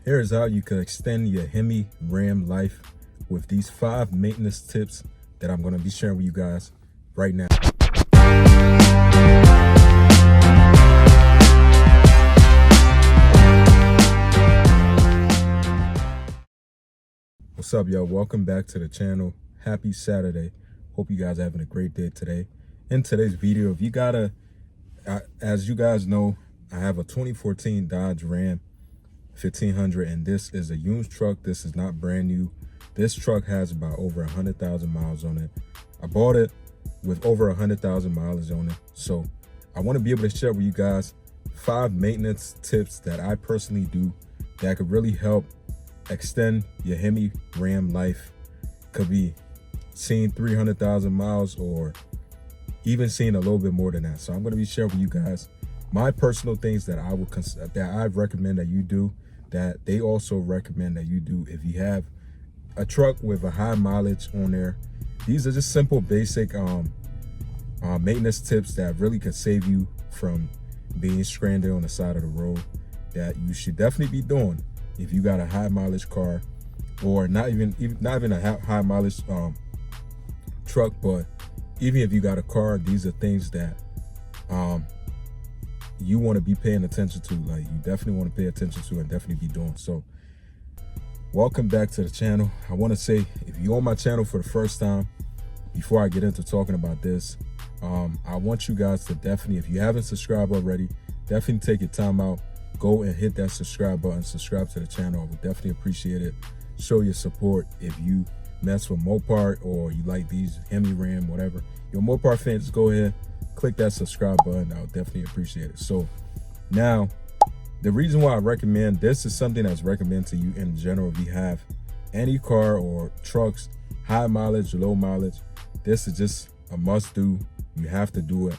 Here's how you can extend your Hemi Ram life with these 5 maintenance tips that I'm going to be sharing with you guys right now. What's up, y'all? Welcome back to the channel. Happy Saturday. Hope you guys are having a great day today. In today's video, if you gotta, as you guys know, I have a 2014 Dodge Ram 1500, and this is a used truck. This is not brand new. This truck has about over 100,000 miles on it. I bought it with over 100,000 miles on it. So I want to be able to share with you guys 5 maintenance tips that I personally do that could really help extend your Hemi Ram life. Could be seeing 300,000 miles or even seeing a little bit more than that. So I'm going to be sharing with you guys my personal things that I would consider, that I recommend that you do, that they also recommend that you do if you have a truck with a high mileage on there. These are just simple, basic maintenance tips that really could save you from being stranded on the side of the road, that you should definitely be doing if you got a high mileage car, or not even a high mileage truck, but even if you got a car. These are things that you want to be paying attention to, like you definitely want to pay attention to and definitely be doing. So welcome back to the channel. I want to say, if you're on my channel for the first time, before I get into talking about this, I want you guys to definitely, if you haven't subscribed already, definitely take your time out, go and hit that subscribe button, subscribe to the channel. I would definitely appreciate it. Show your support. If you mess with Mopar or you like these Hemi Ram, whatever, you're a Mopar fan, just go ahead, click that subscribe button. I would definitely appreciate it. So now, the reason why I recommend this is something that's recommended to you in general. If you have any car or trucks, high mileage, low mileage, this is just a must do. You have to do it.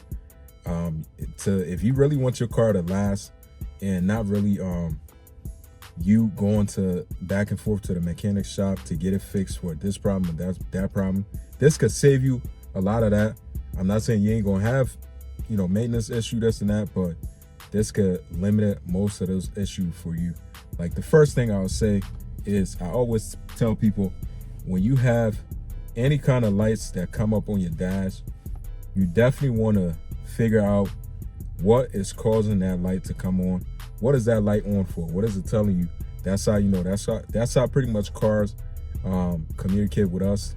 If you really want your car to last and not really you going to back and forth to the mechanic shop to get it fixed for this problem and that problem, this could save you a lot of that. I'm not saying you ain't gonna have, maintenance issue, this and that, but this could limit most of those issues for you. Like, the first thing I would say is, I always tell people, when you have any kind of lights that come up on your dash, you definitely want to figure out what is causing that light to come on. What is that light on for? What is it telling you? That's how you know. That's how pretty much cars communicate with us.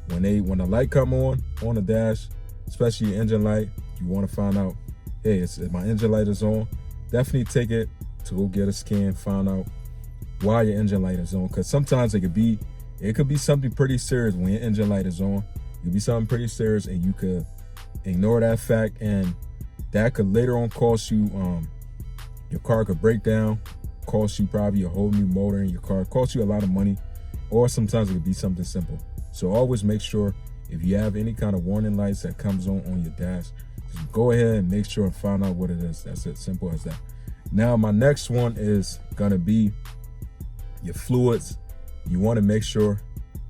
When the light come on the dash, especially your engine light, you want to find out, hey, if my engine light is on, definitely take it to go get a scan, find out why your engine light is on. Because sometimes it could be something pretty serious when your engine light is on. It could be something pretty serious, and you could ignore that fact, and that could later on cost you, your car could break down, cost you probably a whole new motor in your car, cost you a lot of money, or sometimes it could be something simple. So always make sure, if you have any kind of warning lights that comes on your dash, just go ahead and make sure and find out what it is. That's it, simple as that. Now, my next one is gonna be your fluids. You want to make sure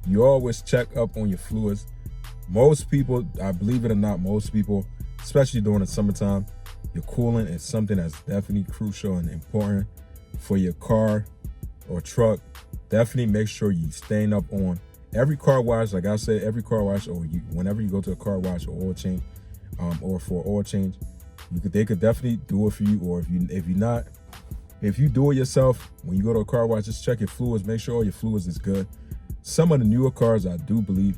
you always check up on your fluids. Most people, I believe it or not, most people, especially during the summertime, your coolant is something that's definitely crucial and important for your car or truck. Definitely make sure you staying up on every car wash. Like I said, every car wash, or whenever you go to a car wash or oil change, or for oil change, they could definitely do it for you. Or if you do it yourself, when you go to a car wash, just check your fluids. Make sure all your fluids is good. Some of the newer cars, I do believe,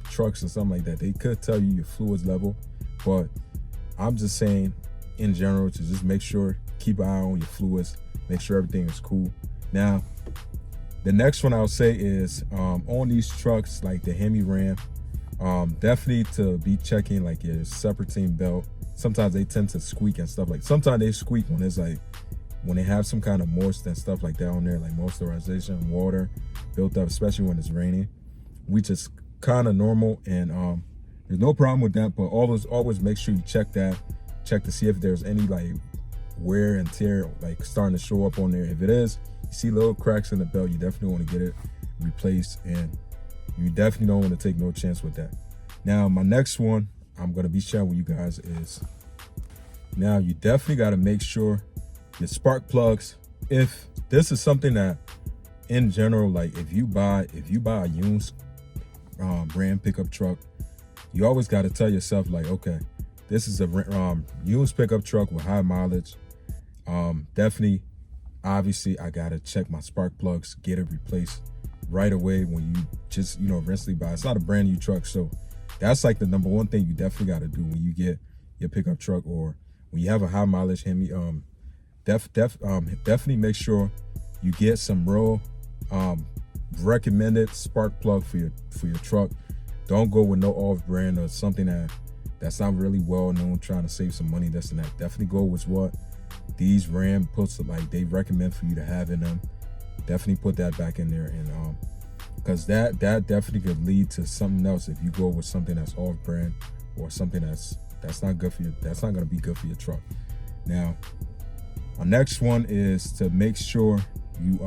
trucks and something like that, they could tell you your fluids level, but I'm just saying in general to just make sure, keep an eye on your fluids, make sure everything is cool. Now, the next one I'll say is on these trucks like the Hemi Ram, definitely to be checking like your separating belt. Sometimes they tend to squeak and stuff, like sometimes they squeak when it's like, when they have some kind of moist and stuff like that on there, like moisturization, water built up, especially when it's raining, which is kind of normal, and there's no problem with that. But always make sure you check to see if there's any like wear and tear like starting to show up on there. If it is, you see little cracks in the belt, you definitely want to get it replaced, and you definitely don't want to take no chance with that. Now, my next one I'm going to be sharing with you guys is, now you definitely got to make sure your spark plugs, if this is something that in general, like if you buy a used brand pickup truck, you always got to tell yourself like, okay, this is a used pickup truck with high mileage. Definitely, obviously, I gotta check my spark plugs, get it replaced right away when you just eventually buy. It's not a brand new truck, so that's like the number one thing you definitely got to do when you get your pickup truck, or when you have a high mileage Hemi. Definitely make sure you get some real recommended spark plug for your truck. Don't go with no off brand or something that's not really well known, trying to save some money, this and that. Definitely go with what these Ram puts, like, they recommend for you to have in them. Definitely put that back in there, and because that definitely could lead to something else if you go with something that's off brand, or something that's not good for you. That's not going to be good for your truck. Now, our next one is to make sure you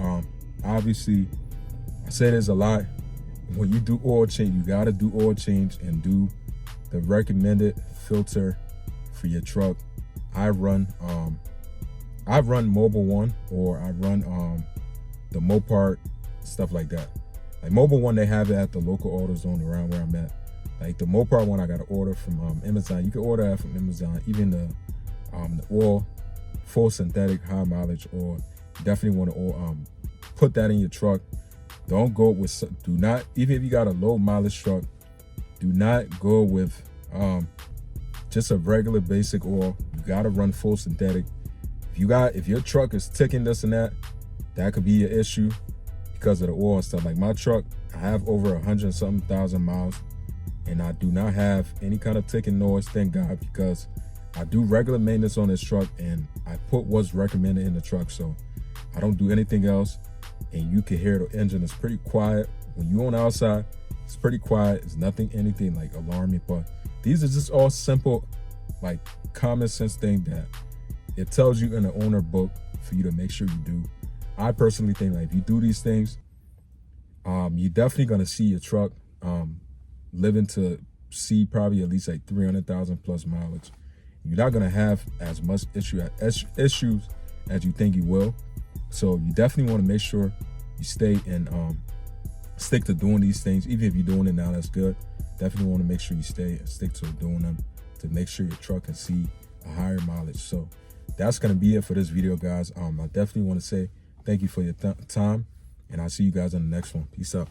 obviously, I say this a lot, when you do oil change, you got to do oil change and do the recommended filter for your truck. I run Mobile One, or I run the Mopar, stuff like that. Like Mobile One, they have it at the local AutoZone around where I'm at. Like the Mopar one, I got to order from Amazon. You can order that from Amazon. Even the oil, full synthetic, high mileage oil, you definitely want to put that in your truck. Don't go with, even if you got a low mileage truck, do not go with just a regular basic oil. You got to run full synthetic. If your truck is ticking this and that could be an issue because of the oil and stuff. Like my truck, I have over 100-something thousand miles, and I do not have any kind of ticking noise, thank God, because I do regular maintenance on this truck, and I put what's recommended in the truck, so I don't do anything else. And you can hear the engine is pretty quiet. When you're on the outside, it's pretty quiet. It's anything like alarming, but these are just all simple, like common sense thing that it tells you in the owner book for you to make sure you do. I personally think like if you do these things, you're definitely gonna see your truck living to see probably at least like 300,000 plus mileage. You're not gonna have as much issues as you think you will. So you definitely want to make sure you stay and stick to doing these things. Even if you're doing it now, that's good. Definitely want to make sure you stay and stick to doing them to make sure your truck can see a higher mileage. So that's going to be it for this video, guys. I definitely want to say thank you for your time, and I'll see you guys on the next one. Peace out.